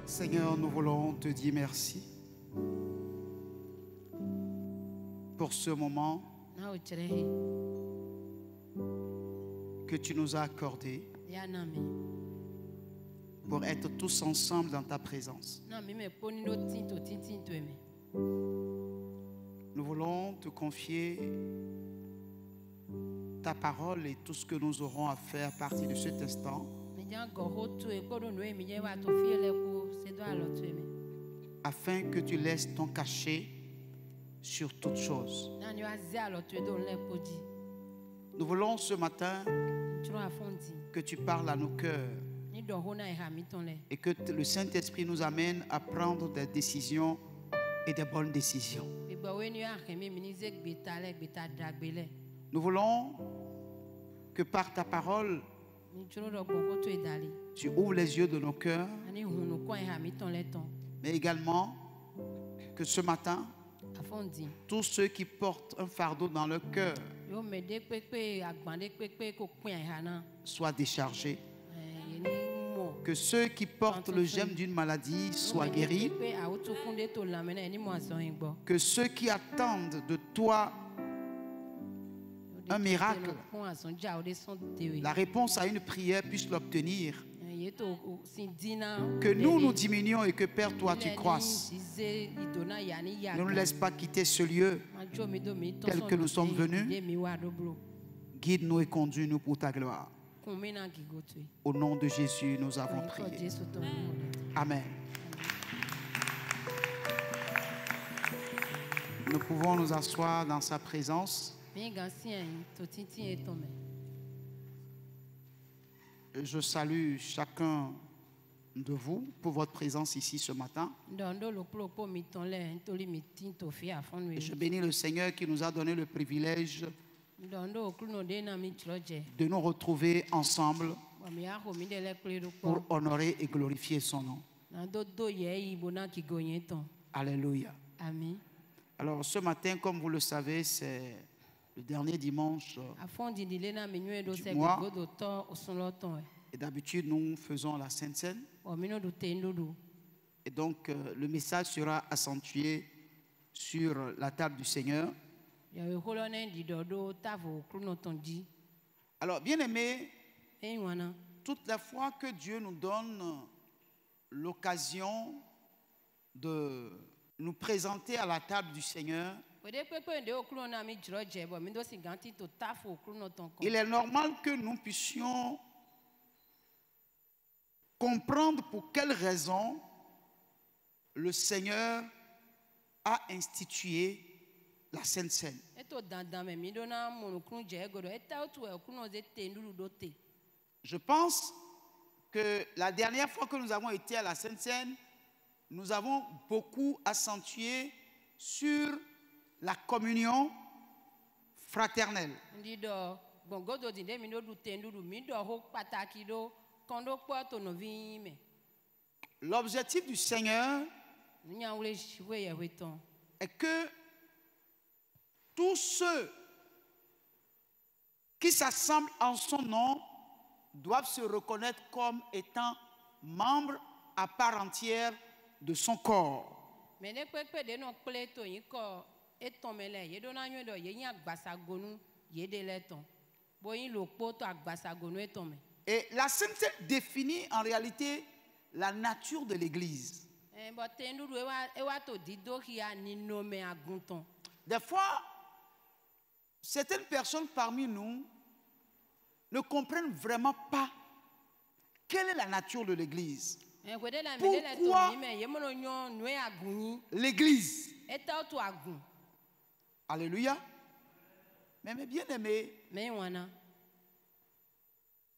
Seigneur, nous voulons te dire merci pour ce moment que tu nous as accordé pour être tous ensemble dans ta présence. Nous voulons te confier ta parole et tout ce que nous aurons à faire à partir de cet instant, afin que tu laisses ton cachet sur toutes choses. Nous voulons ce matin que tu parles à nos cœurs et que le Saint-Esprit nous amène à prendre des décisions et des bonnes décisions. Nous voulons que par ta parole, tu ouvres les yeux de nos cœurs, mais également que ce matin, tous ceux qui portent un fardeau dans leur cœur soient déchargés. Que ceux qui portent le gemme d'une maladie soient guéris. Que ceux qui attendent de toi un miracle, la réponse à une prière, puissent l'obtenir. Que nous diminuions et que Père, toi, tu croisses. Ne nous laisse pas quitter ce lieu tel que nous sommes venus. Guide-nous et conduis-nous pour ta gloire. Au nom de Jésus, nous avons prié. Amen. Nous pouvons nous asseoir dans sa présence. Je salue chacun de vous pour votre présence ici ce matin. Et je bénis le Seigneur qui nous a donné le privilège de nous retrouver ensemble pour honorer et glorifier son nom. Alléluia. Amen. Alors ce matin, comme vous le savez, c'est le dernier dimanche du mois. Et d'habitude, nous faisons la Sainte Seine. Et donc, le message sera accentué sur la table du Seigneur. Alors, bien aimé, toute la fois que Dieu nous donne l'occasion de nous présenter à la table du Seigneur, il est normal que nous puissions comprendre pour quelles raisons le Seigneur a institué la Sainte Seine. Je pense que la dernière fois que nous avons été à la Sainte Seine, nous avons beaucoup accentué sur la communion fraternelle. L'objectif du Seigneur est que tous ceux qui s'assemblent en son nom doivent se reconnaître comme étant membres à part entière de son corps. Et la Sainte définit en réalité la nature de l'Église. Des fois, certaines personnes parmi nous ne comprennent vraiment pas quelle est la nature de l'Église. Pourquoi l'Église? Alléluia. Mais mes bien-aimés,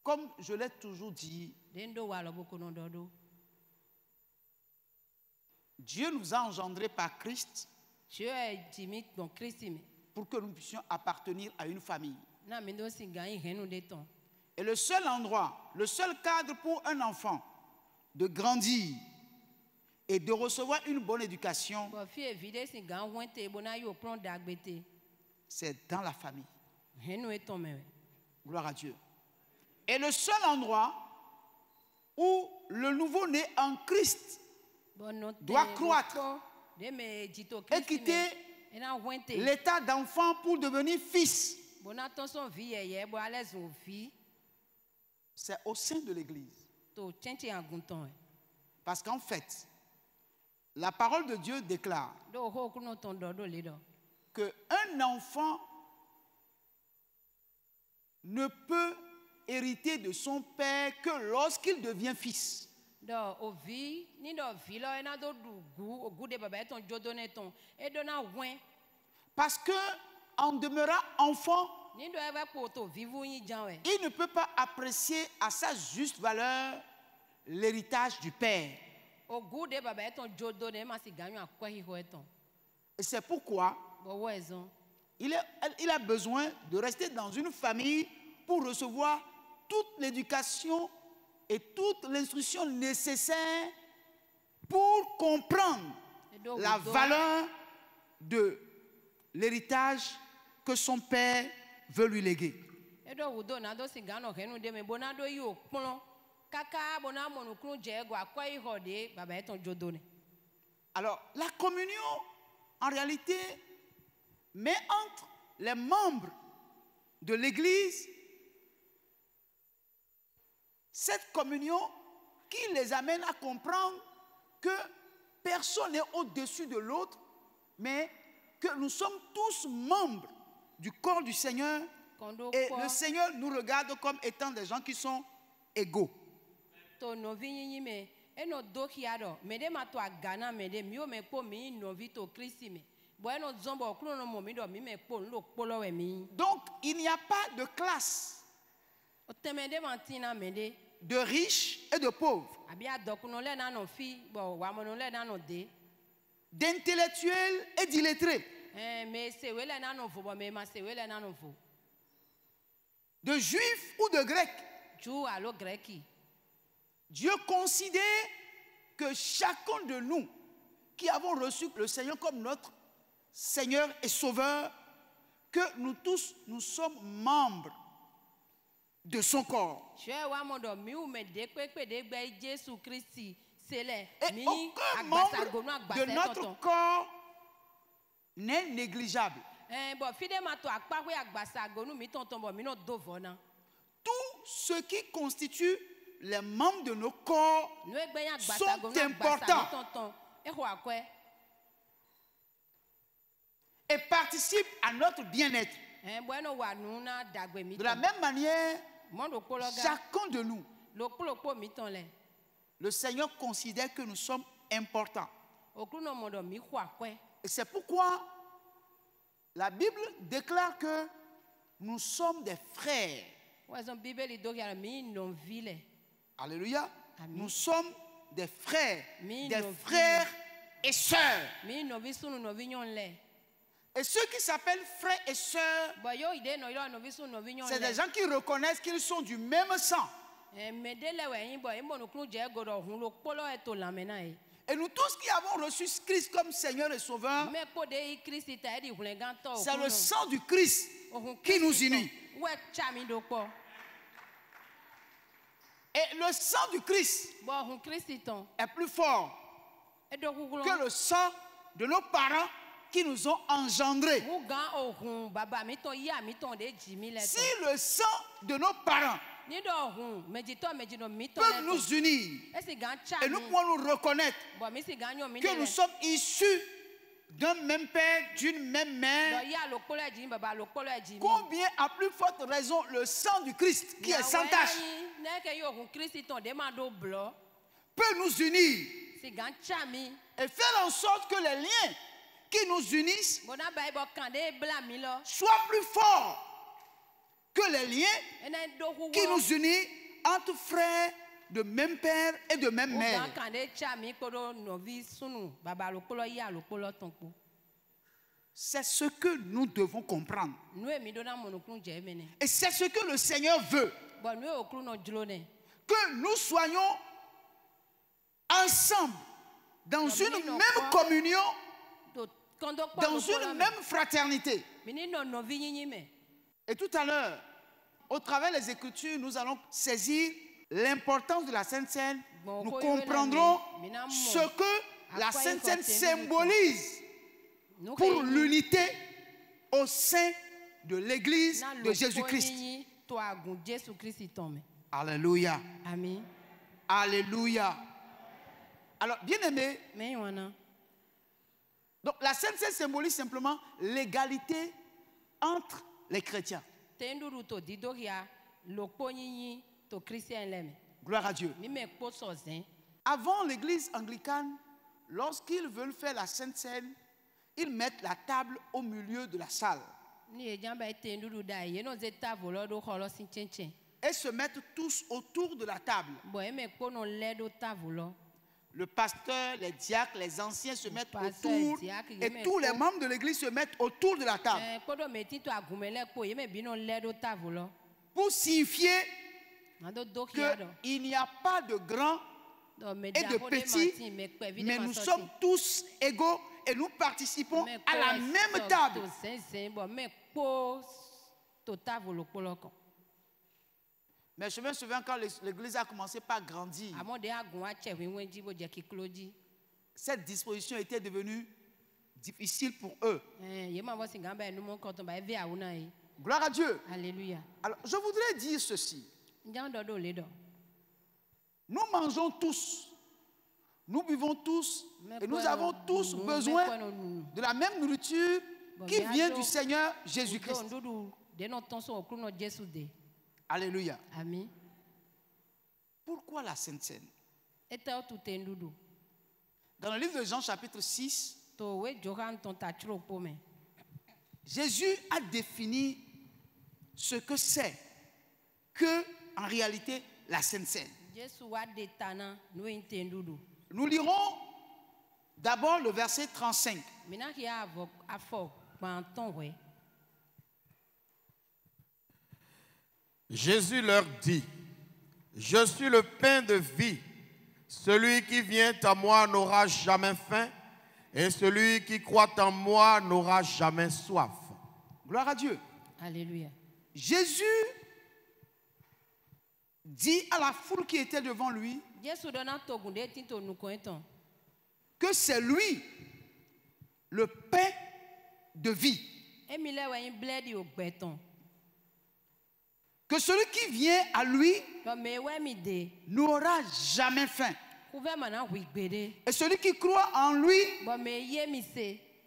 comme je l'ai toujours dit, Dieu nous a engendrés par Christ pour que nous puissions appartenir à une famille. Et le seul endroit, le seul cadre pour un enfant de grandir et de recevoir une bonne éducation, c'est dans la famille. Gloire à Dieu. Et le seul endroit où le nouveau-né en Christ doit croître et quitter l'état d'enfant pour devenir fils. C'est au sein de l'Église. Parce qu'en fait, la parole de Dieu déclare qu'un enfant ne peut hériter de son père que lorsqu'il devient fils. Parce que en demeurant enfant, il ne peut pas apprécier à sa juste valeur l'héritage du père. Et c'est pourquoi il a besoin de rester dans une famille pour recevoir toute l'éducation et toute l'instruction nécessaire pour comprendre la valeur de l'héritage que son père veut lui léguer. Alors, la communion, en réalité, met entre les membres de l'Église cette communion qui les amène à comprendre que personne n'est au-dessus de l'autre, mais que nous sommes tous membres du corps du Seigneur et le Seigneur nous regarde comme étant des gens qui sont égaux. Donc, il n'y a pas de classe de riches et de pauvres, d'intellectuels et d'illettrés, de juifs ou de grecs. Dieu considère que chacun de nous qui avons reçu le Seigneur comme notre Seigneur et Sauveur, que nous tous, nous sommes membres de son corps. Et aucun membre de notre corps n'est négligeable. Tout ce qui constitue les membres de nos corps sont importants et participent à notre bien-être. De la même manière, chacun de nous, le Seigneur considère que nous sommes importants. Et c'est pourquoi la Bible déclare que nous sommes des frères. Alléluia. Nous sommes des frères et sœurs. Et ceux qui s'appellent frères et sœurs, c'est des gens qui reconnaissent qu'ils sont du même sang. Et nous tous qui avons reçu Christ comme Seigneur et Sauveur, c'est le sang du Christ qui nous unit. Et le sang du Christ est plus fort que le sang de nos parents qui nous ont engendrés. Si le sang de nos parents peut nous unir et nous pouvons nous reconnaître que nous sommes issus d'un même père, d'une même mère, combien à plus forte raison le sang du Christ qui est sans tache peut nous unir et faire en sorte que les liens qui nous unissent soient plus forts que les liens qui nous unissent entre frères de même père et de même mère. C'est ce que nous devons comprendre. Et c'est ce que le Seigneur veut. Que nous soyons ensemble dans une même communion, dans une même fraternité. Et tout à l'heure, au travers des Écritures, nous allons saisir l'importance de la Sainte Seine nous comprendrons ce que la Sainte Seine symbolise pour l'unité au sein de l'Église de Jésus-Christ. Alléluia. Amen. Alléluia. Alors, bien aimé, donc la Sainte Seine symbolise simplement l'égalité entre les chrétiens. Gloire à Dieu. Avant l'Église anglicane, lorsqu'ils veulent faire la Sainte Seine, ils mettent la table au milieu de la salle. Et se mettent tous autour de la table. Le pasteur, les diacres, les anciens se mettent autour et tous les membres de l'église se mettent autour de la table. Pour signifier qu'il n'y a pas de grands et de petits, mais nous sommes tous égaux et nous participons à la même table. Mais je me souviens quand l'église a commencé par grandir, cette disposition était devenue difficile pour eux. Gloire à Dieu. Alléluia. Alors, je voudrais dire ceci. Nous mangeons tous, nous buvons tous, et nous avons tous besoin de la même nourriture qui vient du Seigneur Jésus-Christ. Alléluia. Amen. Pourquoi la Sainte Seine? Dans le livre de Jean chapitre 6, Jésus a défini ce que c'est que, en réalité, la Sainte Seine. Nous lirons d'abord le verset 35. Jésus leur dit, je suis le pain de vie. Celui qui vient à moi n'aura jamais faim, et celui qui croit en moi n'aura jamais soif. Gloire à Dieu. Alléluia. Jésus dit à la foule qui était devant lui que c'est lui le pain de vie. Que celui qui vient à lui n'aura jamais faim. Et celui qui croit en lui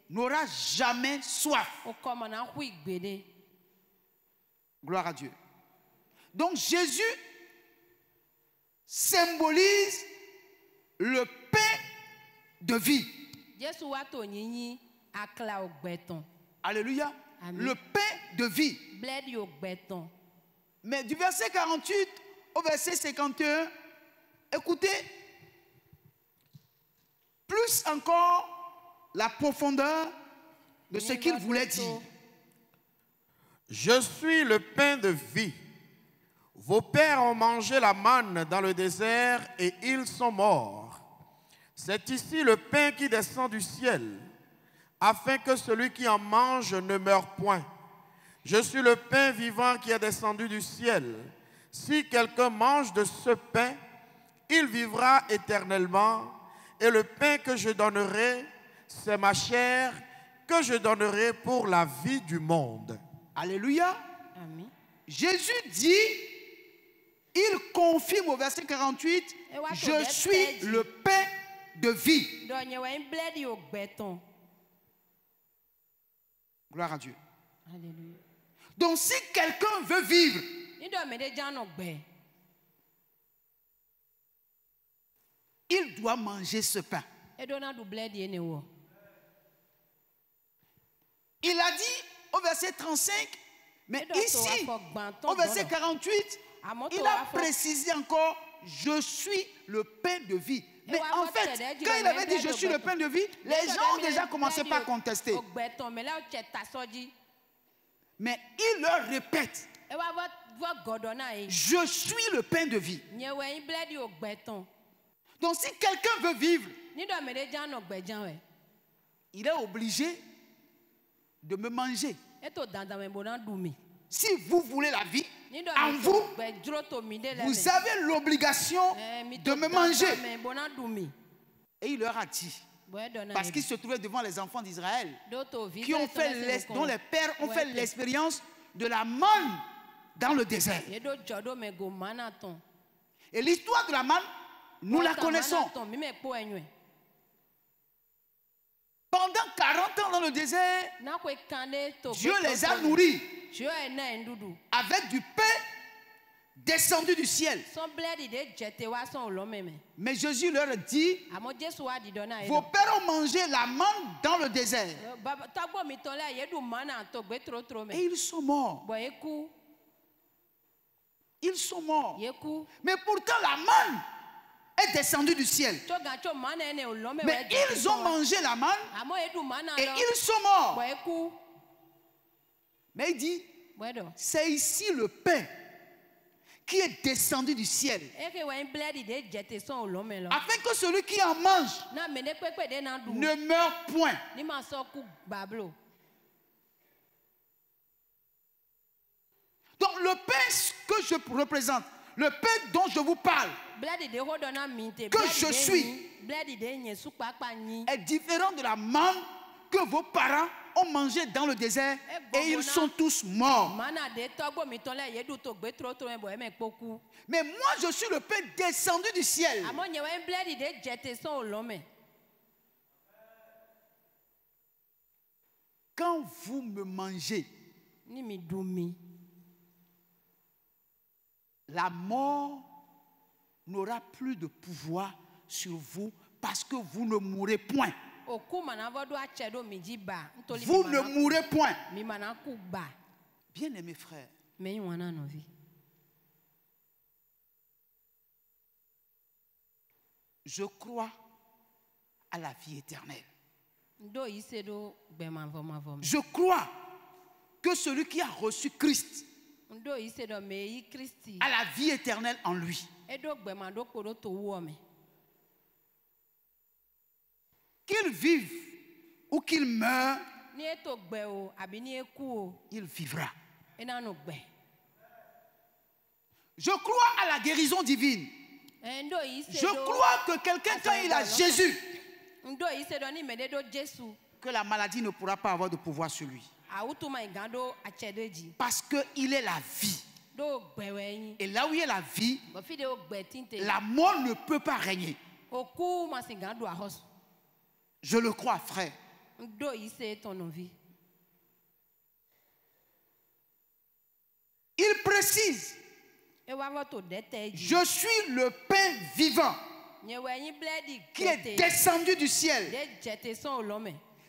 n'aura jamais soif. Gloire à Dieu. Donc Jésus symbolise le pain de vie. Alléluia. Amen. Le pain de vie. Mais du verset 48 au verset 51, écoutez, plus encore la profondeur de ce qu'il voulait dire. Je suis le pain de vie. Vos pères ont mangé la manne dans le désert et ils sont morts. C'est ici le pain qui descend du ciel, afin que celui qui en mange ne meure point. Je suis le pain vivant qui est descendu du ciel. Si quelqu'un mange de ce pain, il vivra éternellement. Et le pain que je donnerai, c'est ma chair que je donnerai pour la vie du monde. Alléluia. Amen. Jésus dit, il confirme au verset 48, je suis le pain de vie. Gloire à Dieu. Alléluia. Donc si quelqu'un veut vivre, il doit manger ce pain. Il a dit au verset 35, mais ici, au verset 48, il a précisé encore, je suis le pain de vie. Mais en fait, quand il avait dit je suis le pain de vie, les gens ont déjà commencé par contester. Mais il leur répète, je suis le pain de vie. Donc si quelqu'un veut vivre, il est obligé de me manger. si vous voulez la vie, en vous, vous avez l'obligation de me manger. Et il leur a dit, parce qu'il se trouvait devant les enfants d'Israël, dont les pères ont fait l'expérience de la manne dans le désert. Et l'histoire de la manne, nous la connaissons. Pendant 40 ans dans le désert, Dieu les a nourris avec du pain descendu du ciel. Mais Jésus leur dit, vos pères ont mangé la manne dans le désert. Et ils sont morts. Ils sont morts. Mais pourtant la manne est descendue du ciel. Mais ils ont mangé la manne et ils sont morts. Mais il dit, c'est ici le pain qui est descendu du ciel, afin que celui qui en mange ne meure point. Donc le pain que je représente, le pain dont je vous parle, que je suis, est différent de la manne que vos parents ont mangé dans le désert et ils sont tous morts. Mais moi je suis le pain descendu du ciel. Quand vous me mangez, la mort n'aura plus de pouvoir sur vous parce que vous ne mourrez point. Vous ne mourrez point. Bien-aimés frères, je crois à la vie éternelle. Je crois que celui qui a reçu Christ a la vie éternelle en lui. Qu'il vive ou qu'il meure, il vivra. Je crois à la guérison divine. Je crois que quelqu'un, quand il a Jésus, que la maladie ne pourra pas avoir de pouvoir sur lui. Parce qu'il est la vie. Et là où il y a la vie, la mort ne peut pas régner. Je le crois, frère. Il précise, je suis le pain vivant qui est descendu du ciel.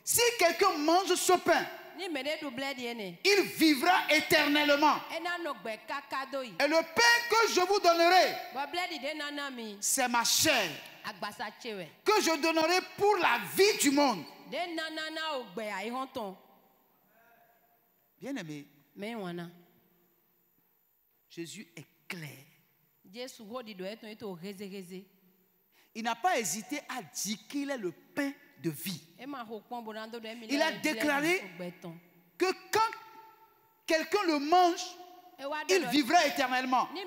Si quelqu'un mange ce pain, il vivra éternellement. Et le pain que je vous donnerai, c'est ma chair que je donnerai pour la vie du monde. Bien-aimé, Jésus est clair. Il n'a pas hésité à dire qu'il est le pain de vie. Il a déclaré que quand quelqu'un le mange, il vivra éternellement. Et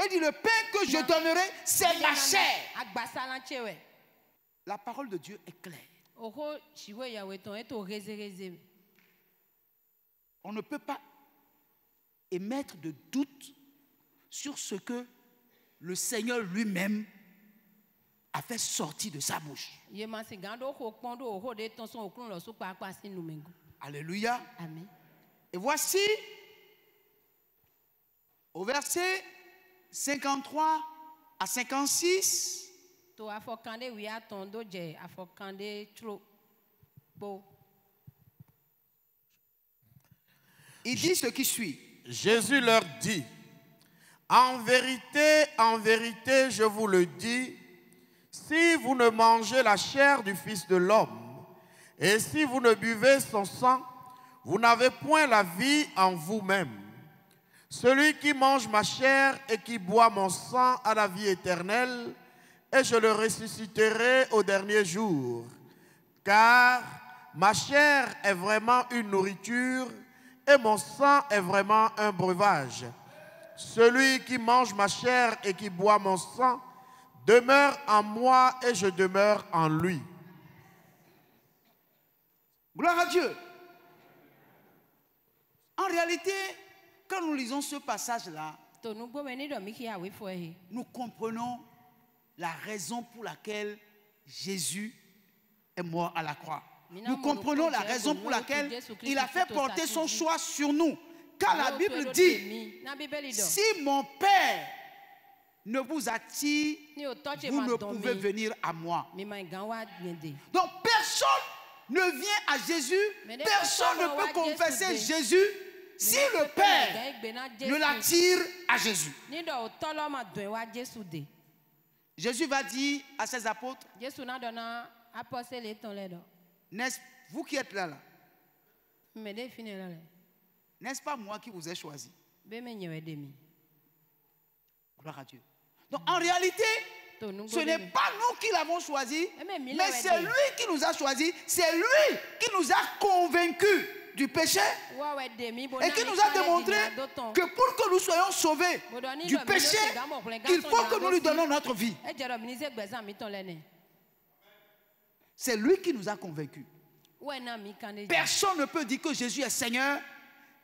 dit, le pain que je donnerai, c'est ma chair. La parole de Dieu est claire. On ne peut pas émettre de doute sur ce que le Seigneur lui-même a fait sortir de sa bouche. Alléluia. Amen. Et voici, au verset 53 à 56, il dit ce qui suit. Jésus leur dit, en vérité, je vous le dis, si vous ne mangez la chair du Fils de l'homme et si vous ne buvez son sang, vous n'avez point la vie en vous-même. Celui qui mange ma chair et qui boit mon sang a la vie éternelle, et je le ressusciterai au dernier jour. Car ma chair est vraiment une nourriture et mon sang est vraiment un breuvage. Celui qui mange ma chair et qui boit mon sang demeure en moi et je demeure en lui. Gloire à Dieu. En réalité, quand nous lisons ce passage-là, nous comprenons la raison pour laquelle Jésus est mort à la croix. Nous comprenons la raison pour laquelle il a fait porter son choix sur nous. Car la Bible dit, si mon Père ne vous attire, vous ne pouvez venir à moi. Donc personne ne vient à Jésus, personne ne peut confesser Jésus si le Père ne l'attire à Jésus. Jésus va dire à ses apôtres, vous qui êtes là, n'est-ce pas moi qui vous ai choisi? Gloire à Dieu. Donc en réalité, ce n'est pas nous qui l'avons choisi, mais c'est lui qui nous a choisi, c'est lui qui nous a convaincus du péché et qui nous a démontré que pour que nous soyons sauvés du péché, il faut que nous lui donnons notre vie. C'est lui qui nous a convaincus. Personne ne peut dire que Jésus est Seigneur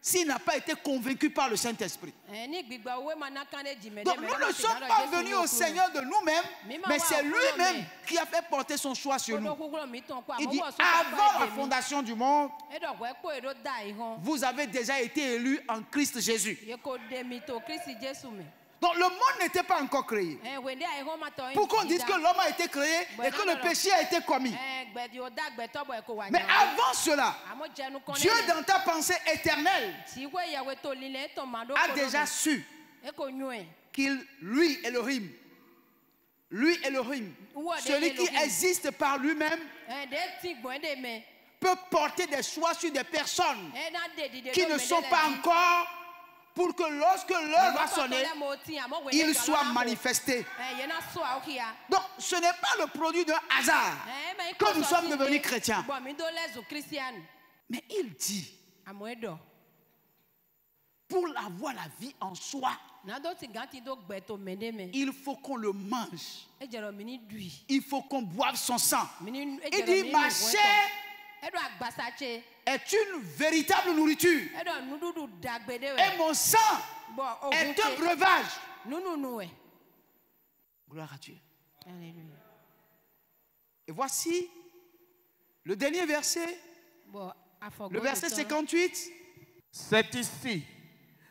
s'il n'a pas été convaincu par le Saint-Esprit. Donc nous ne sommes pas venus au Seigneur de nous-mêmes, mais c'est lui-même qui a fait porter son choix sur nous. Il dit, avant la fondation du monde, vous avez déjà été élus en Christ Jésus. Donc le monde n'était pas encore créé. Pour qu'on dise que l'homme a été créé et que le péché a été commis. Mais avant cela, Dieu dans ta pensée éternelle a déjà su qu'il, lui Elohim, celui qui existe par lui-même, peut porter des choix sur des personnes qui ne sont pas encore, pour que lorsque l'heure va sonner, il soit manifesté. Donc ce n'est pas le produit d'un hasard que nous sommes devenus chrétiens. Mais il dit, pour avoir la vie en soi, il faut qu'on le mange. Il faut qu'on boive son sang. Il dit, ma chair est une véritable nourriture et mon sang est un breuvage. Gloire à Dieu. Et voici le dernier verset, le verset 58. C'est ici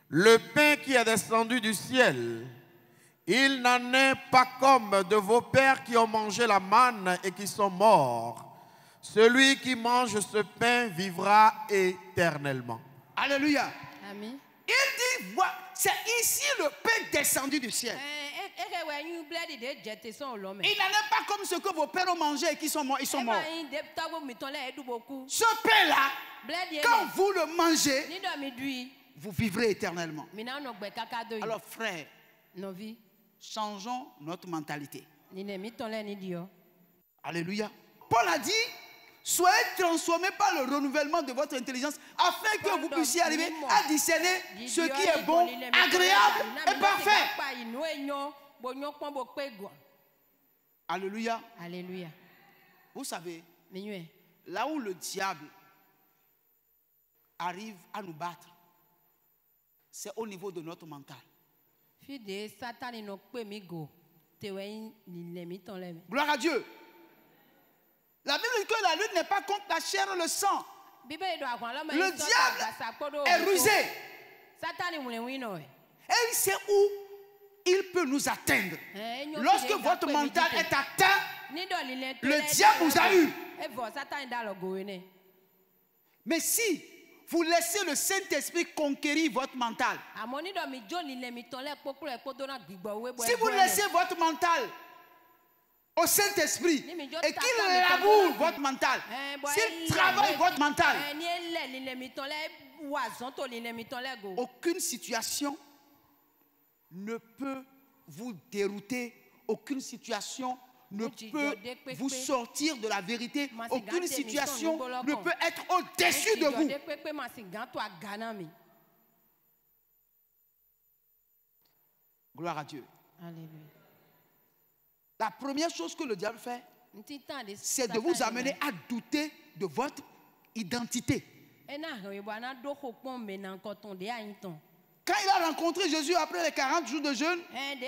le pain qui est descendu du ciel. Il n'en est pas comme de vos pères qui ont mangé la manne et qui sont morts. Celui qui mange ce pain vivra éternellement. Alléluia. Amen. Il dit, c'est ici le pain descendu du ciel. Il n'en est pas comme ce que vos pères ont mangé et qui sont morts. Ils sont morts. Ce pain-là, quand vous le mangez, vous vivrez éternellement. Alors frères, changeons notre mentalité. Alléluia. Paul a dit, soyez transformés par le renouvellement de votre intelligence afin que vous puissiez arriver à discerner ce qui est bon, agréable et parfait. Alléluia. Alléluia. Vous savez, là où le diable arrive à nous battre, c'est au niveau de notre mental. Gloire à Dieu. La Bible dit que la lutte n'est pas contre la chair et le sang. Le diable est rusé. Et il sait où il peut nous atteindre. Lorsque votre mental est atteint, le diable vous a eu. Mais si vous laissez le Saint-Esprit conquérir votre mental, si vous laissez votre mental au Saint-Esprit et qu'il laboure votre mental, s'il travaille votre mental, aucune situation ne peut vous dérouter, aucune situation ne peut vous sortir de la vérité. Aucune situation ne peut être au-dessus de vous. Gloire à Dieu. Alléluia. La première chose que le diable fait, c'est de vous amener à douter de votre identité. Quand il a rencontré Jésus après les 40 jours de jeûne, il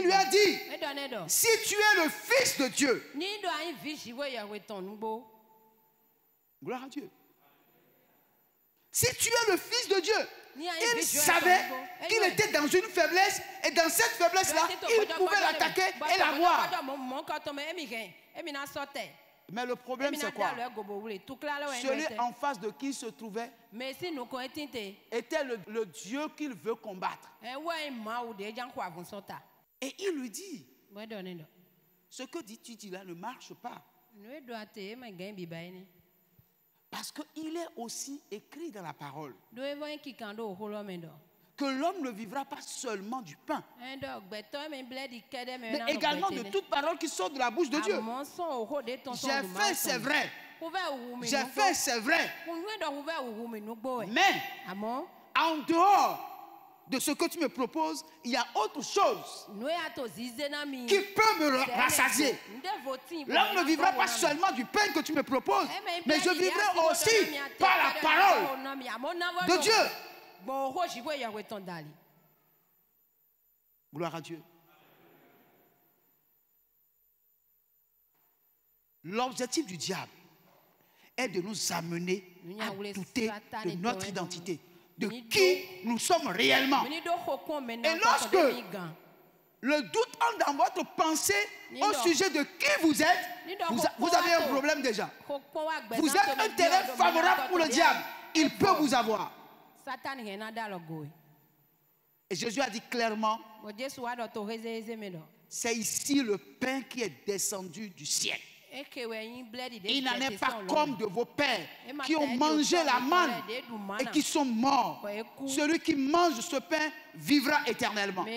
lui a dit, si tu es le Fils de Dieu, gloire à Dieu. Si tu es le Fils de Dieu, il savait qu'il était dans une faiblesse et dans cette faiblesse-là, il pouvait l'attaquer et l'avoir. Mais le problème, c'est quoi? Celui en face de qui il se trouvait était le Dieu qu'il veut combattre. Et il lui dit, ce que tu dis là ne marche pas. Parce qu'il est aussi écrit dans la parole que l'homme ne vivra pas seulement du pain, mais également de toute parole qui sort de la bouche de Dieu. J'ai fait, c'est vrai. J'ai fait, c'est vrai. Mais en dehors de ce que tu me proposes, il y a autre chose qui peut me rassasier. L'homme ne vivra pas seulement du pain que tu me proposes, mais je vivrai aussi par la parole de Dieu. Gloire à Dieu. L'objectif du diable est de nous amener à douter de notre identité, de qui nous sommes réellement. Et lorsque le doute entre dans votre pensée au sujet de qui vous êtes, vous avez un problème déjà. Vous êtes un terrain favorable pour le diable. Il peut vous avoir. Et Jésus a dit clairement, c'est ici le pain qui est descendu du ciel. Il n'en est pas comme de vos pères qui ont mangé la manne et qui sont morts. Celui qui mange ce pain vivra éternellement.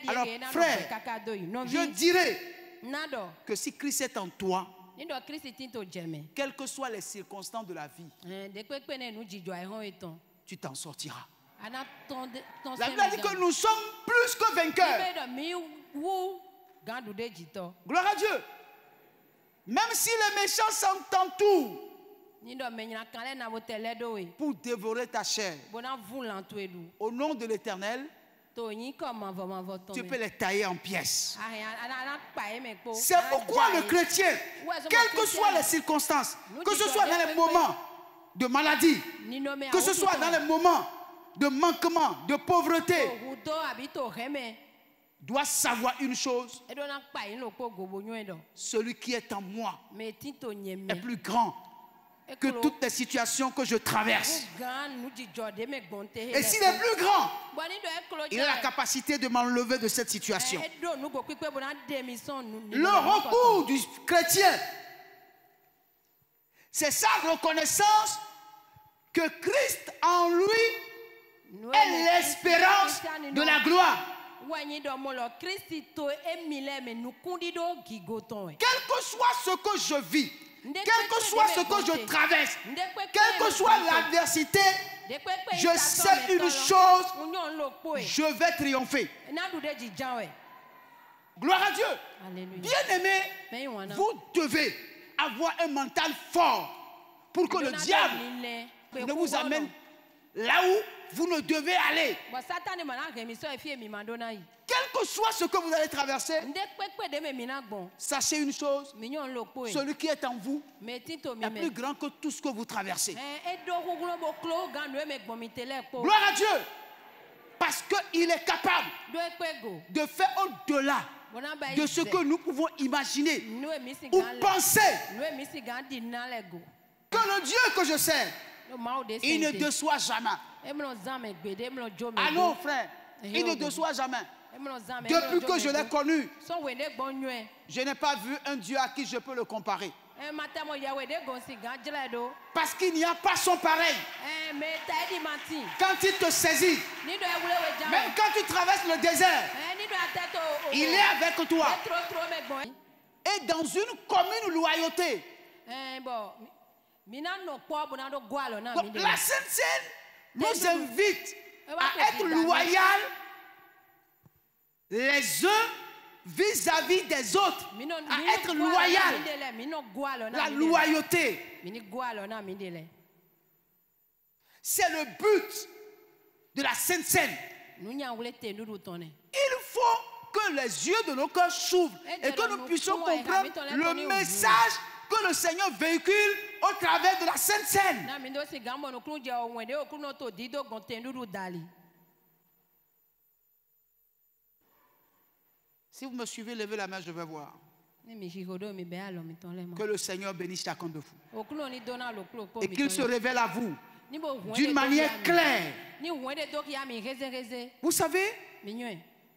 Alors frère, je dirais que si Christ est en toi, quelles que soient les circonstances de la vie, tu t'en sortiras. La Bible a dit que nous sommes plus que vainqueurs. Gloire à Dieu. Même si les méchants s'entourent pour dévorer ta chair, au nom de l'Éternel, tu peux les tailler en pièces. C'est pourquoi le chrétien, quelles que soient les circonstances, que ce soit dans les moments de maladie, que ce soit dans les moments de manquement, de pauvreté, doit savoir une chose: celui qui est en moi est plus grand que toutes les situations que je traverse. Et s'il est plus grand, il a la capacité de m'enlever de cette situation. Le recours du chrétien, c'est sa reconnaissance que Christ en lui est l'espérance de la gloire. Quel que soit ce que je vis, quel que soit ce que je traverse, quelle que soit l'adversité, je sais une chose: je vais triompher. Gloire à Dieu. Bien-aimé, vous devez avoir un mental fort pour que le diable ne vous amène là où vous ne devez aller. Quel que soit ce que vous allez traverser, sachez une chose: celui qui est en vous est plus grand que tout ce que vous traversez. Gloire à Dieu. Parce qu'il est capable de faire au-delà de ce que nous pouvons imaginer ou penser. Que le Dieu que je sers, il ne déçoit jamais. Ah non, frère, il ne déçoit jamais. Depuis que je l'ai connu, je n'ai pas vu un Dieu à qui je peux le comparer. Parce qu'il n'y a pas son pareil. Quand il te saisit, même quand tu traverses le désert, il est avec toi. Et dans une commune loyauté. Donc, la Sainte Seine nous invite à être loyaux les uns vis-à-vis des autres, à être loyal. La loyauté. C'est le but de la Sainte Seine. Il faut que les yeux de nos cœurs s'ouvrent et que nous puissions comprendre le message que le Seigneur véhicule au travers de la Sainte Seine. Si vous me suivez, levez la main, je vais voir. Que le Seigneur bénisse chacun de vous. Et qu'il se révèle à vous d'une manière claire. Vous savez,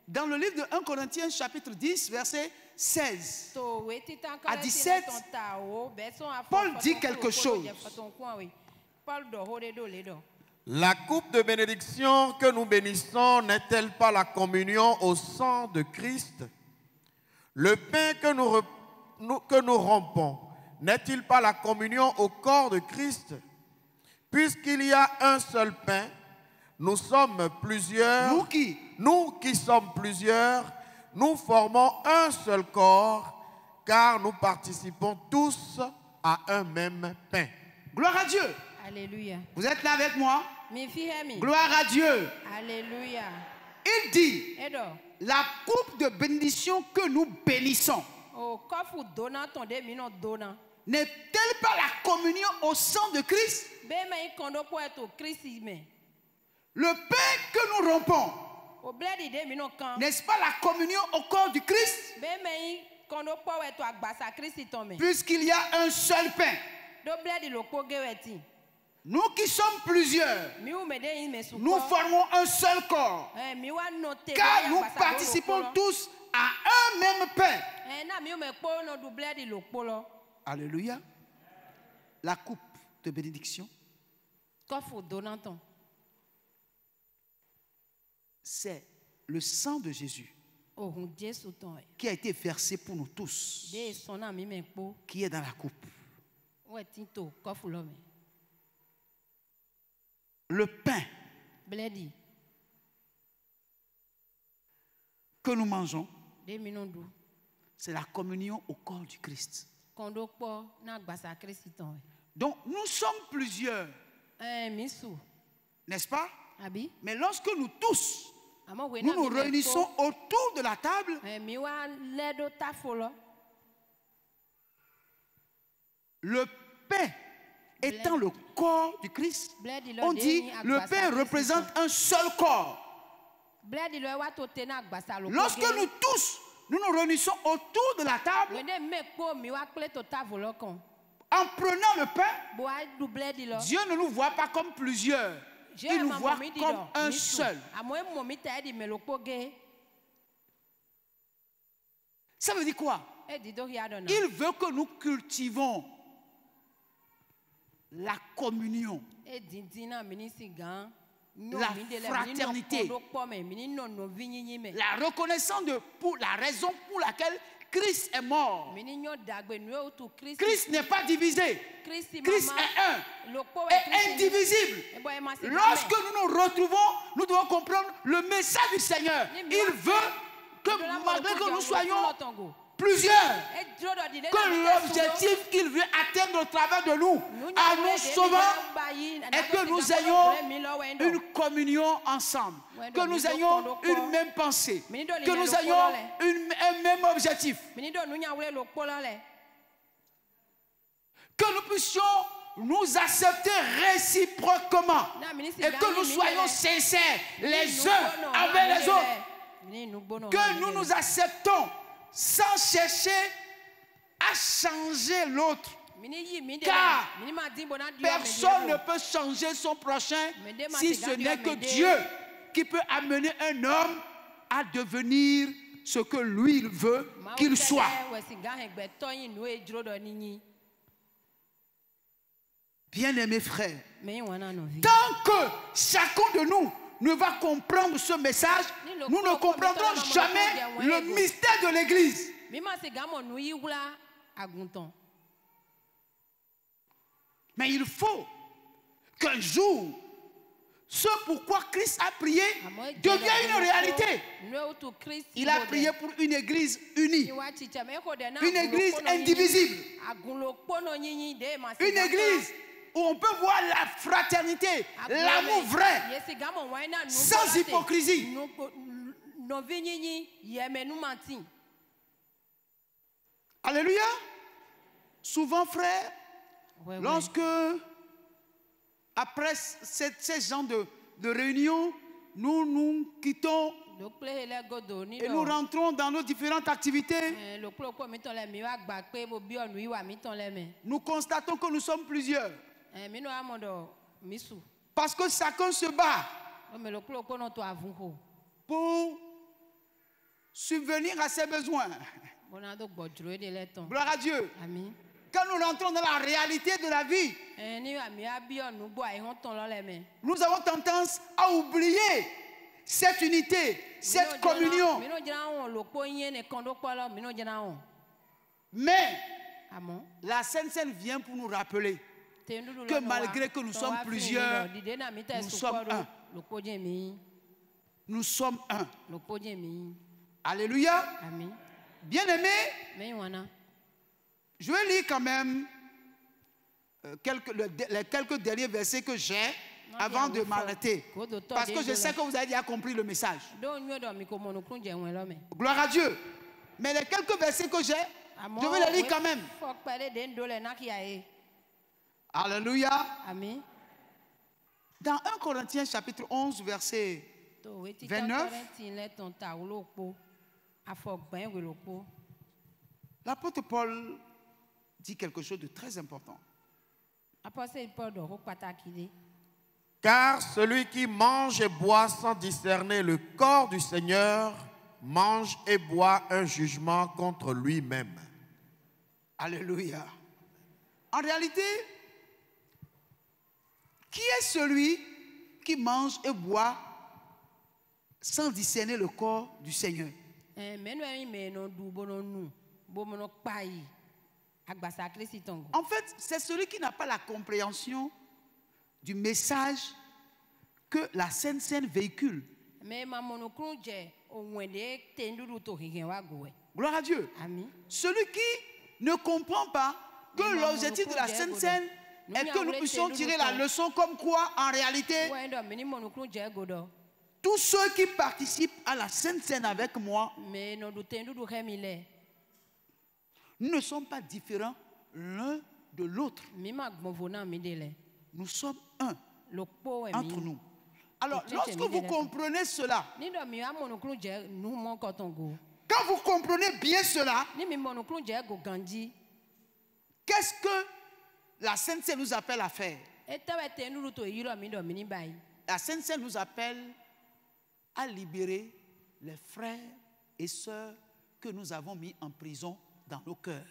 dans le livre de 1 Corinthiens chapitre 10, verset 16 à 17, Paul dit quelque chose. La coupe de bénédiction que nous bénissons n'est-elle pas la communion au sang de Christ? Le pain que nous rompons n'est-il pas la communion au corps de Christ? Puisqu'il y a un seul pain, nous sommes plusieurs. Nous qui? Nous qui sommes plusieurs, nous formons un seul corps, car nous participons tous à un même pain. Gloire à Dieu. Alléluia. Vous êtes là avec moi? Gloire à Dieu. Alléluia. Il dit, la coupe de bénédiction que nous bénissons n'est-elle pas la communion au sang de Christ? Le pain que nous rompons, n'est-ce pas la communion au corps du Christ? Puisqu'il y a un seul pain. Nous qui sommes plusieurs, nous formons un seul corps, car nous participons tous à un même pain. Alléluia. La coupe de bénédiction, c'est le sang de Jésus qui a été versé pour nous tous, qui est dans la coupe. Le pain que nous mangeons, c'est la communion au corps du Christ. Donc nous sommes plusieurs, n'est-ce pas? Mais lorsque nous tous, nous nous réunissons autour de la table, le pain étant le corps du Christ, on dit le pain représente un seul corps. Lorsque nous tous, nous nous réunissons autour de la table, en prenant le pain, Dieu ne nous voit pas comme plusieurs, il nous voit comme un seul. Ça veut dire quoi? Il veut que nous cultivons la communion, la fraternité, la reconnaissance pour la raison pour laquelle Christ est mort. Christ n'est pas divisé. Christ est un et indivisible. Lorsque nous nous retrouvons, nous devons comprendre le message du Seigneur. Il veut que malgré que nous soyons plusieurs, que l'objectif qu'il veut atteindre au travers de nous, en nous sauvant, est que nous ayons une communion ensemble, que nous ayons une même pensée, que nous ayons un même objectif, que nous puissions nous accepter réciproquement et que nous soyons sincères les uns envers les autres, que nous nous acceptons sans chercher à changer l'autre. Car personne ne peut changer son prochain si ce n'est que Dieu qui peut amener un homme à devenir ce que lui il veut qu'il soit. Bien-aimés frères, tant que chacun de nous ne va comprendre ce message, nous ne comprendrons jamais le mystère de l'Église. Mais il faut qu'un jour, ce pourquoi Christ a prié devient une réalité. Il a prié pour une église unie, une église indivisible, une église où on peut voir la fraternité, l'amour vrai, sans hypocrisie. Alléluia. Souvent, frère, lorsque après ces gens de réunion, nous quittons et nous rentrons dans nos différentes activités. Nous constatons que nous sommes plusieurs. Parce que chacun se bat pour subvenir à ses besoins. Gloire à Dieu. Quand nous rentrons dans la réalité de la vie, nous avons tendance à oublier cette unité, cette communion. Mais la Sainte Seine vient pour nous rappeler que malgré que nous sommes plusieurs, nous sommes un. Nous sommes un. Alléluia. Bien-aimés, je vais lire quand même les quelques derniers versets que j'ai avant de m'arrêter. Parce que je sais que vous avez déjà compris le message. Gloire à Dieu. Mais les quelques versets que j'ai, je vais les lire quand même. Alléluia. Dans 1 Corinthiens chapitre 11 verset 29, l'apôtre Paul dit quelque chose de très important. Car celui qui mange et boit sans discerner le corps du Seigneur mange et boit un jugement contre lui-même. Alléluia. En réalité, qui est celui qui mange et boit sans discerner le corps du Seigneur? En fait, c'est celui qui n'a pas la compréhension du message que la Sainte Seine véhicule. Gloire à Dieu. Celui qui ne comprend pas que l'objectif de la Sainte Seine est que nous puissions tirer la leçon comme quoi, en réalité, tous ceux qui participent à la Sainte Seine avec moi, nous ne sommes pas différents l'un de l'autre. Nous sommes un entre nous. Alors, lorsque vous comprenez cela, quand vous comprenez bien cela, qu'est-ce que la Sainte Seine nous appelle à faire? La Sainte Seine nous appelle à libérer les frères et sœurs que nous avons mis en prison dans nos cœurs.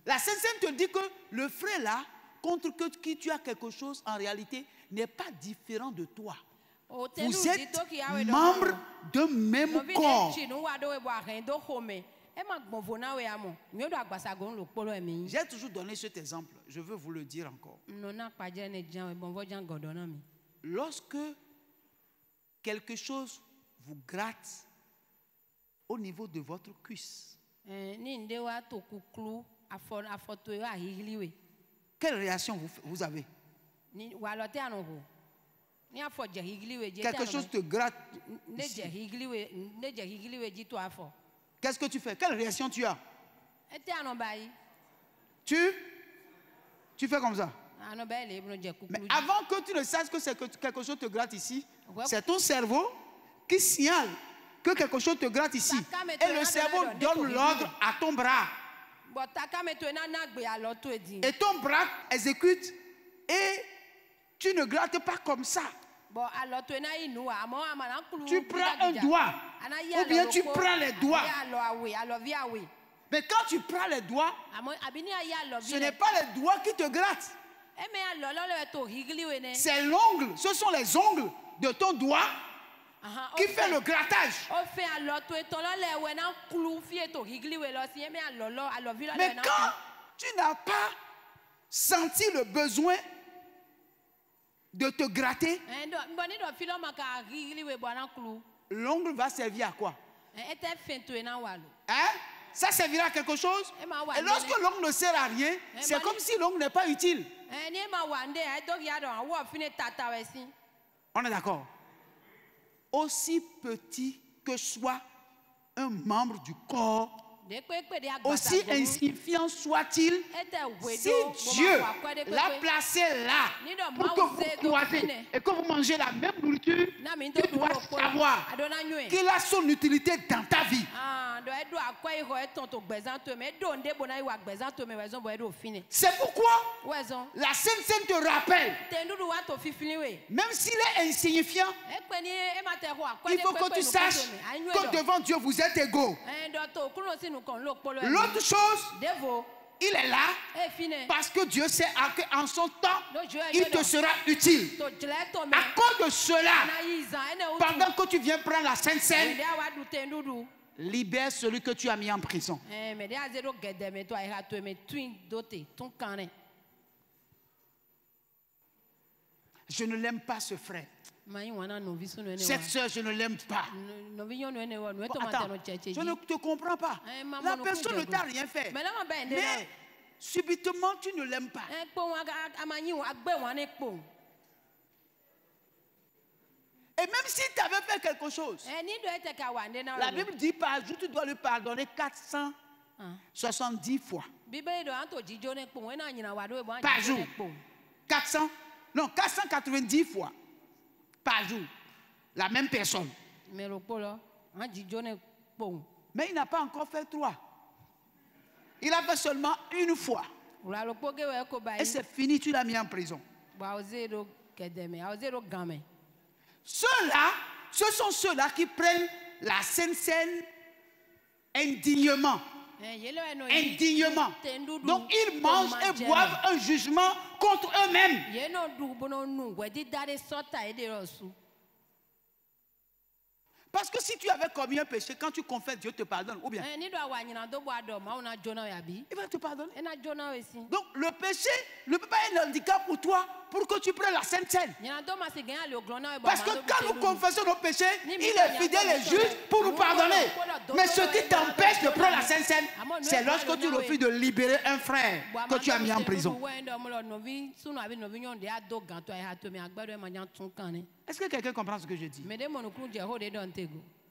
La Sainte Seine te dit que le frère là, contre qui tu as quelque chose, en réalité, n'est pas différent de toi. Vous êtes membres d'un même corps. J'ai toujours donné cet exemple. Je veux vous le dire encore. Lorsque quelque chose vous gratte au niveau de votre cuisse, quelle réaction vous avez? Quelque chose te gratte ici. Qu'est-ce que tu fais? Quelle réaction tu as? Tu fais comme ça. Mais avant que tu ne saches que quelque chose te gratte ici, c'est ton cerveau qui signale que quelque chose te gratte ici. Et le cerveau donne l'ordre à ton bras. Et ton bras exécute et tu ne grattes pas comme ça. Tu prends un doigt ou bien tu prends les doigts. Mais quand tu prends les doigts, ce n'est pas les doigts qui te grattent. C'est l'ongle, ce sont les ongles de ton doigt qui fait le grattage. Mais quand tu n'as pas senti le besoin de te gratter, l'ongle va servir à quoi? Hein? Ça servira à quelque chose? Et lorsque l'ongle ne sert à rien, c'est comme si l'ongle n'est pas utile. On est d'accord? Aussi petit que soit un membre du corps, aussi insignifiant soit-il, si Dieu l'a placé là pour que vous croisez et que vous mangez la même nourriture, tu dois savoir qu'il a son utilité dans ta vie. C'est pourquoi la Sainte Seine te rappelle, même s'il est insignifiant, il faut que tu saches que devant Dieu vous êtes égaux. L'autre chose, il est là parce que Dieu sait qu'en son temps, il te sera utile. À cause de cela, pendant que tu viens prendre la Sainte Seine, libère celui que tu as mis en prison. Je ne l'aime pas, ce frère. Cette soeur, je ne l'aime pas. Attends, je ne te comprends pas. La personne ne t'a rien fait. Mais subitement, tu ne l'aimes pas. Et même si tu avais fait quelque chose, la Bible dit par jour, tu dois lui pardonner 470 fois. Par jour. 490 fois. Par jour. La même personne. Mais il n'a pas encore fait 3. Il a fait seulement une fois. Et c'est fini, tu l'as mis en prison. Ceux-là, ce sont ceux-là qui prennent la Sainte Seine indignement. Indignement. Donc ils mangent et boivent un jugement contre eux-mêmes. Parce que si tu avais commis un péché, quand tu confesses, Dieu te pardonne. Ou bien il va te pardonner. Donc le péché ne peut pas être un handicap pour toi pour que tu prennes la Sainte Seine. Parce que quand nous confessons nos péchés, il est fidèle et juste pour nous pardonner. Mais ce qui t'empêche de prendre la Sainte Seine, c'est lorsque tu refuses de libérer un frère que tu as mis en prison. Est-ce que quelqu'un comprend ce que je dis?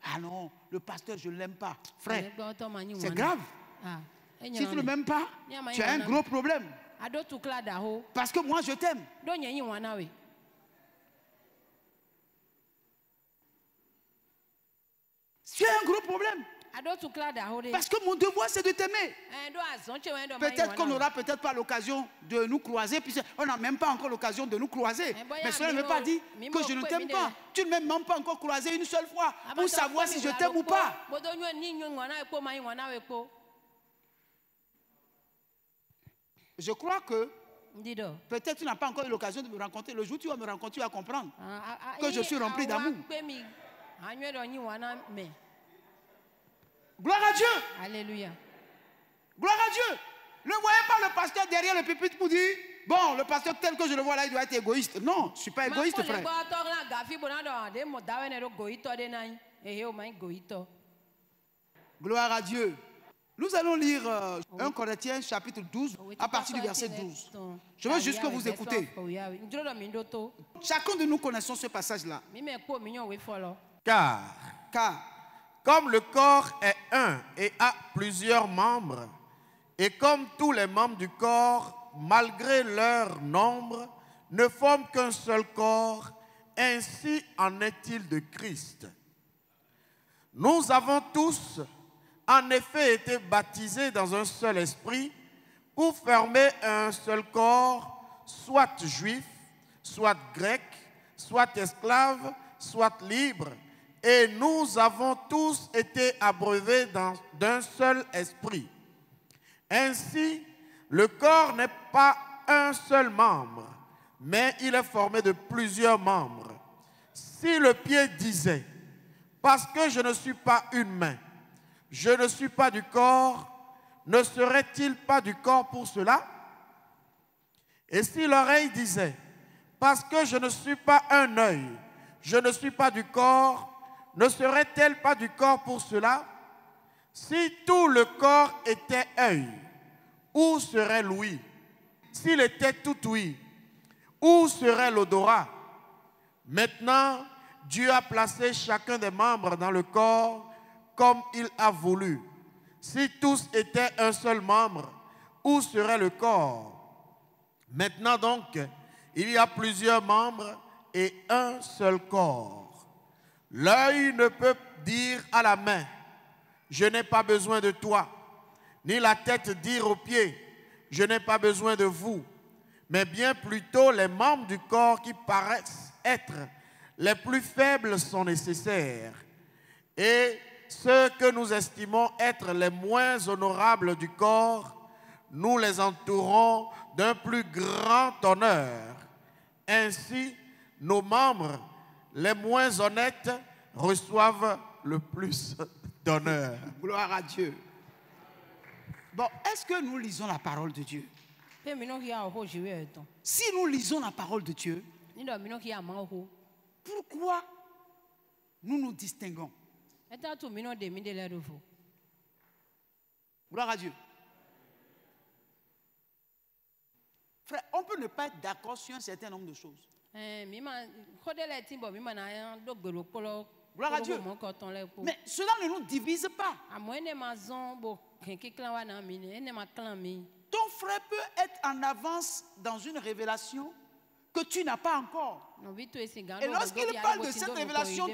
Ah non, le pasteur, je ne l'aime pas. Frère, c'est grave. Si tu ne m'aimes pas, tu as un gros problème. Parce que moi, je t'aime. Tu as un gros problème. Parce que mon devoir, c'est de t'aimer. Peut-être qu'on n'aura peut-être pas l'occasion de nous croiser, puisqu'on n'a même pas encore l'occasion de nous croiser. Mais cela ne veut pas dire que je ne t'aime pas. Tu ne m'as même pas encore croisé une seule fois pour savoir si je t'aime ou pas. Je crois que peut-être tu n'as pas encore eu l'occasion de me rencontrer. Le jour où tu vas me rencontrer, tu vas comprendre que je suis rempli d'amour. Gloire à Dieu. Alléluia. Gloire à Dieu. Ne voyez pas le pasteur derrière le pupitre pour dire, bon, le pasteur tel que je le vois là, il doit être égoïste. Non, je ne suis pas égoïste, frère. Gloire à Dieu. Nous allons lire 1 Corinthiens chapitre 12 à partir du verset 12. Je veux juste que vous écoutez. Chacun de nous connaissons ce passage-là. Car comme le corps est un et a plusieurs membres, et comme tous les membres du corps, malgré leur nombre, ne forment qu'un seul corps, ainsi en est-il de Christ. Nous avons tous, en effet, été baptisés dans un seul esprit pour former un seul corps, soit juif, soit grec, soit esclave, soit libre, et nous avons tous été abreuvés d'un seul esprit. Ainsi, le corps n'est pas un seul membre, mais il est formé de plusieurs membres. Si le pied disait, parce que je ne suis pas une main, je ne suis pas du corps, ne serait-il pas du corps pour cela? Et si l'oreille disait, parce que je ne suis pas un œil, je ne suis pas du corps, ne serait-elle pas du corps pour cela? Si tout le corps était œil, où serait l'ouïe? S'il était tout ouïe, où serait l'odorat? Maintenant, Dieu a placé chacun des membres dans le corps comme il a voulu. Si tous étaient un seul membre, où serait le corps? Maintenant donc, il y a plusieurs membres et un seul corps. L'œil ne peut dire à la main, je n'ai pas besoin de toi, ni la tête dire aux pieds, je n'ai pas besoin de vous, mais bien plutôt les membres du corps qui paraissent être les plus faibles sont nécessaires. Et ceux que nous estimons être les moins honorables du corps, nous les entourons d'un plus grand honneur. Ainsi, nos membres les moins honnêtes reçoivent le plus d'honneur. Gloire à Dieu. Bon, est-ce que nous lisons la parole de Dieu? Si nous lisons la parole de Dieu, pourquoi nous nous distinguons? Gloire à Dieu. Frère, on peut ne pas être d'accord sur un certain nombre de choses. Gloire à Dieu. Mais cela ne nous divise pas. Ton frère peut être en avance dans une révélation que tu n'as pas encore. Et lorsqu'il parle de cette révélation,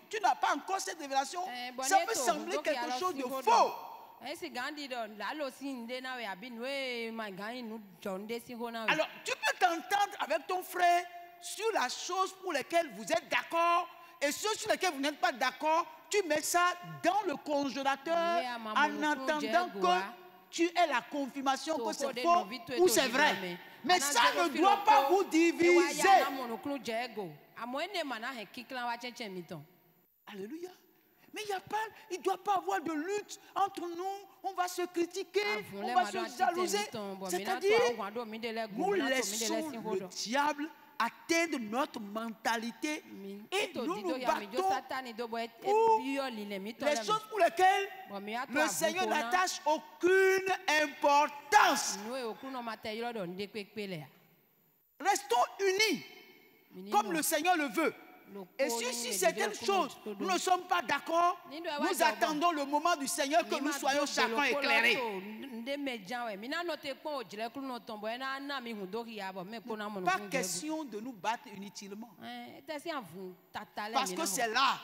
tu n'as pas encore cette révélation. Ça peut sembler quelque chose de faux. Alors, tu peux t'entendre avec ton frère sur la chose pour laquelle vous êtes d'accord et ceux sur lesquels vous n'êtes pas d'accord. Tu mets ça dans le congélateur en attendant que tu aies la confirmation que c'est faux ou c'est vrai. Mais ça ne doit pas vous diviser. Alléluia. Mais il ne doit pas avoir de lutte entre nous. On va se critiquer, on va se jalouser. C'est-à-dire, nous laissons le diable atteindre notre mentalité et nous nous battons pour les choses pour lesquelles le Seigneur n'attache aucune importance. Restons unis comme le Seigneur le veut. Et si certaines choses, nous ne sommes pas d'accord, nous attendons le moment du Seigneur que nous soyons chacun éclairés. Pas question de nous battre inutilement. Parce que c'est là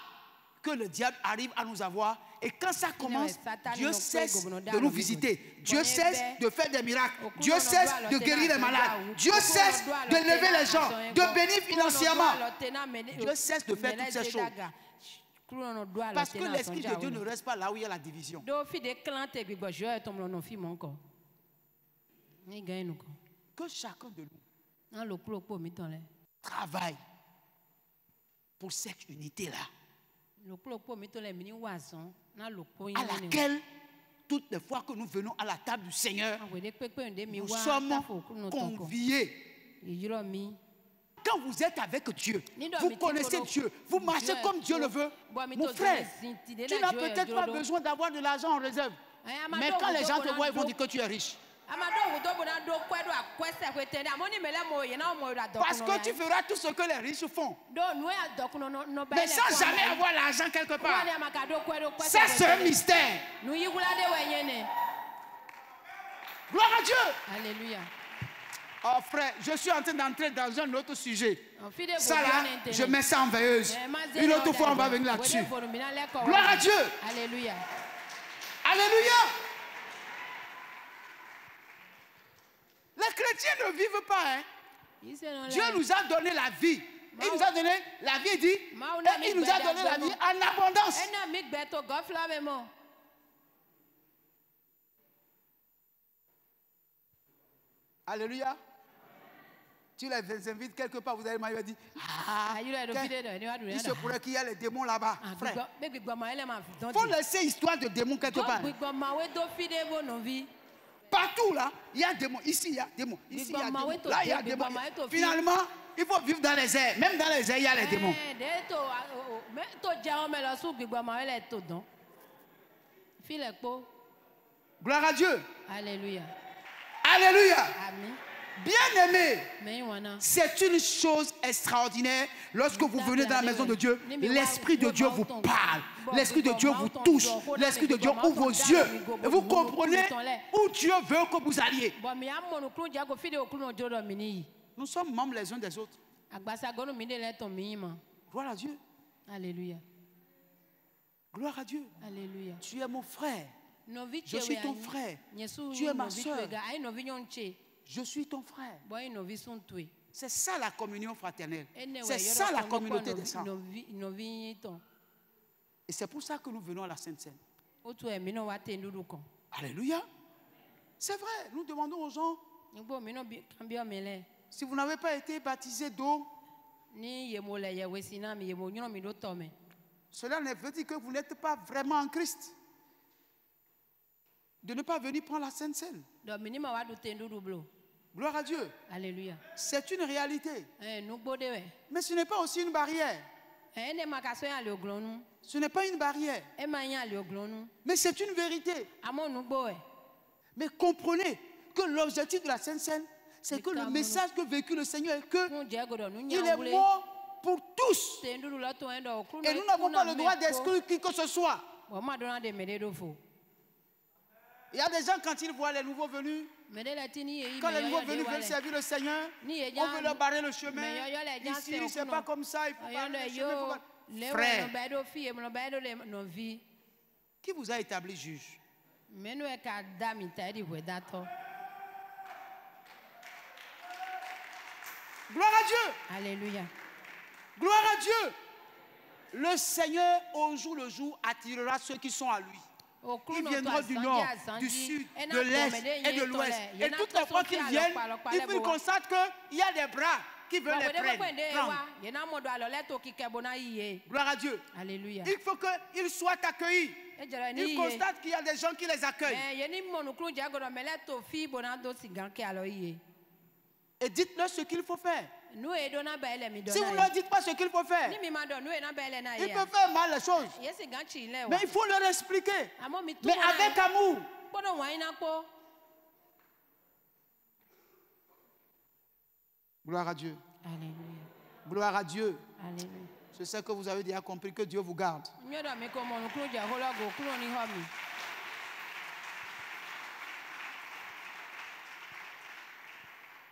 que le diable arrive à nous avoir. Et quand ça commence, Dieu cesse de nous visiter. Dieu cesse de faire des miracles. Dieu cesse de guérir les malades. Dieu cesse de lever les gens, de bénir financièrement. Dieu cesse de faire toutes ces choses. Parce que l'Esprit de Dieu ne reste pas là où il y a la division. Que chacun de nous travaille pour cette unité-là, à laquelle, toutes les fois que nous venons à la table du Seigneur, nous sommes conviés. Quand vous êtes avec Dieu, vous connaissez Dieu, vous marchez comme Dieu le veut. Mon frère, tu n'as peut-être pas besoin d'avoir de l'argent en réserve. Mais quand les gens te voient, ils vont dire que tu es riche. Parce que tu feras tout ce que les riches font. Mais sans jamais avoir l'argent quelque part. Ça, c'est un mystère. Gloire à Dieu. Alléluia. Oh frère, je suis en train d'entrer dans un autre sujet. Ça là, je mets ça en veilleuse. Une autre fois, on va venir là-dessus. Gloire à Dieu. Alléluia. Alléluia. Les chrétiens ne vivent pas. Dieu nous a donné la vie. Il nous a donné la vie, dit. Et il nous a donné la vie en abondance. Alléluia. Tu les invites quelque part, vous allez m'avoir dit, il se pourrait qu'il y a les démons là-bas. Frère, il faut laisser histoire de démons quelque part. Partout là, il y a des démons. Ici, il y a des démons. Ici, il y a des démons. Là, il y a des démons. Finalement, il faut vivre dans les airs. Même dans les airs, il y a les démons. Gloire à Dieu. Alléluia. Alléluia. Amen. Bien-aimé, c'est une chose extraordinaire lorsque vous venez dans la maison de Dieu. L'Esprit de Dieu vous parle. L'Esprit de Dieu vous touche. L'Esprit de Dieu ouvre vos yeux. Et vous comprenez où Dieu veut que vous alliez. Nous sommes membres les uns des autres. Gloire à Dieu. Alléluia. Gloire à Dieu. Alléluia. Tu es mon frère. Je suis ton frère. Tu es ma soeur. Je suis ton frère. C'est ça la communion fraternelle. C'est ça la communauté des saints. Et c'est pour ça que nous venons à la Sainte Seine. Alléluia. C'est vrai, nous demandons aux gens, si vous n'avez pas été baptisé d'eau, cela ne veut dire que vous n'êtes pas vraiment en Christ. De ne pas venir prendre la Sainte Seine. Gloire à Dieu. Alléluia. C'est une réalité. Mais ce n'est pas aussi une barrière. Ce n'est pas une barrière. Mais c'est une vérité. Mais comprenez que l'objectif de la Sainte Seine, c'est que le message que véhicule le Seigneur est que il est mort pour tous. Et nous n'avons pas le droit d'exclure qui que ce soit. Il y a des gens, quand ils voient les nouveaux venus, quand les nouveaux venus veulent servir le Seigneur, on veut leur barrer le chemin. Ici, c'est pas comme ça, il faut barrer le chemin. Frère, qui vous a établi juge? Gloire à Dieu. Alléluia. Gloire à Dieu. Le Seigneur, au jour le jour, attirera ceux qui sont à lui. Ils viendront du nord, du sud, de l'est et de l'ouest. Et toutes les fois qu'ils viennent, ils constatent qu'il y a des bras qui veulent les prendre. Gloire à Dieu. Alléluia. Il faut qu'ils soient accueillis. Ils constatent qu'il y a des gens qui les accueillent. Et dites-leur ce qu'il faut faire. Si vous ne leur dites pas ce qu'il faut faire, ils peuvent faire mal les choses. Mais il faut leur expliquer. Mais avec amour. Gloire à Dieu. Alléluia. Gloire à Dieu. Alléluia. Je sais que vous avez déjà compris que Dieu vous garde.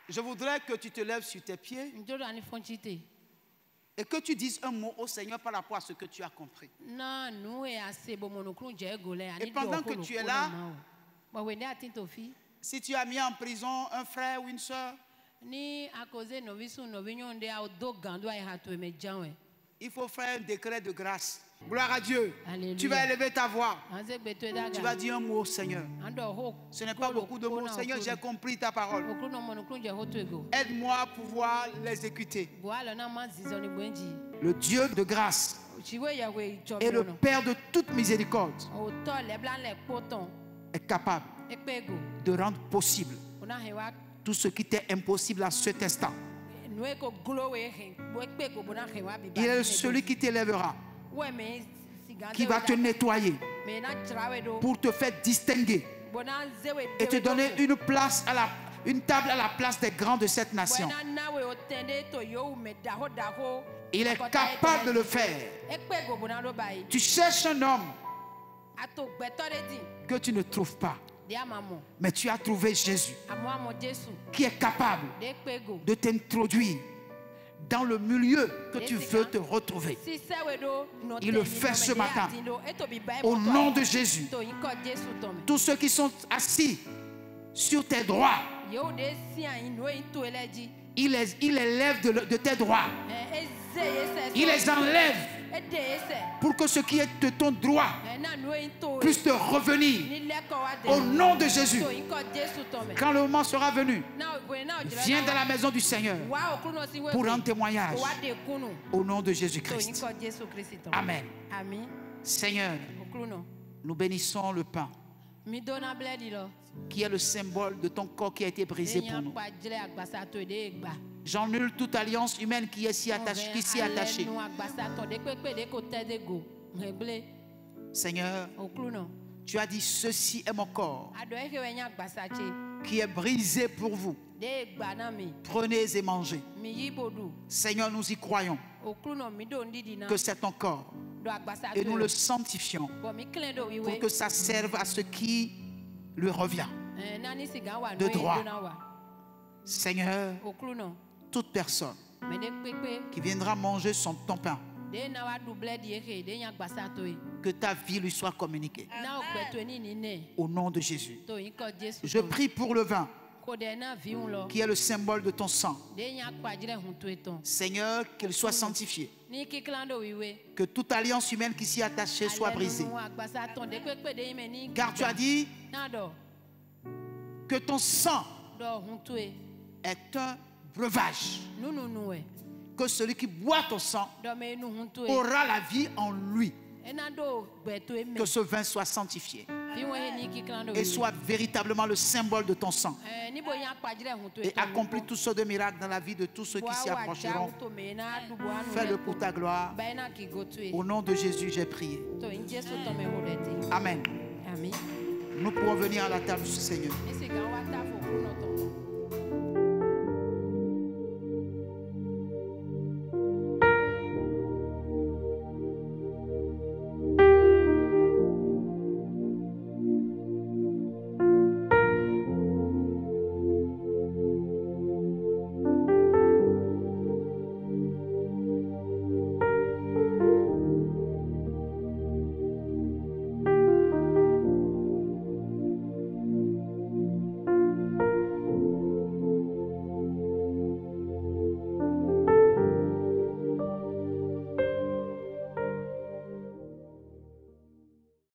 Je voudrais que tu te lèves sur tes pieds et que tu dises un mot au Seigneur par rapport à ce que tu as compris. Et pendant que tu es là, si tu as mis en prison un frère ou une soeur, il faut faire un décret de grâce. Gloire à Dieu. Alléluia. Tu vas élever ta voix. Tu vas dire un mot au Seigneur. Ce n'est pas beaucoup de mots. Seigneur, j'ai compris ta parole. Aide-moi à pouvoir l'exécuter. Le Dieu de grâce et le Père de toute miséricorde est capable de rendre possible tout ce qui était impossible à cet instant. Il est celui qui t'élèvera, qui va te nettoyer pour te faire distinguer et te donner une place une table à la place des grands de cette nation. Il est capable de le faire. Tu cherches un homme que tu ne trouves pas, mais tu as trouvé Jésus qui est capable de t'introduire dans le milieu que tu veux te retrouver. Il le fait ce matin. Au nom de Jésus. Tous ceux qui sont assis sur tes droits, il les lève de tes droits. Il les enlève pour que ce qui est de ton droit puisse te revenir au nom de Jésus. Quand le moment sera venu, viens dans la maison du Seigneur pour rendre témoignage au nom de Jésus-Christ. Amen. Seigneur, nous bénissons le pain qui est le symbole de ton corps qui a été brisé pour nous. J'annule toute alliance humaine qui est si attachée, Seigneur, tu as dit ceci est mon corps qui est brisé pour vous. Prenez et mangez. Seigneur, nous y croyons que c'est ton corps et nous le sanctifions pour que ça serve à ce qui lui revient de droit. Seigneur, toute personne qui viendra manger ton pain, que ta vie lui soit communiquée. Au nom de Jésus. Je prie pour le vin qui est le symbole de ton sang. Seigneur, qu'il soit sanctifié. Que toute alliance humaine qui s'y est attachée soit brisée. Car tu as dit que ton sang est un breuvage. Que celui qui boit ton sang aura la vie en lui. Que ce vin soit sanctifié et soit véritablement le symbole de ton sang et accomplis tout ce de miracles dans la vie de tous ceux qui s'y approcheront. Fais-le pour ta gloire. Au nom de Jésus, j'ai prié. Amen. Nous pouvons venir à la table du Seigneur.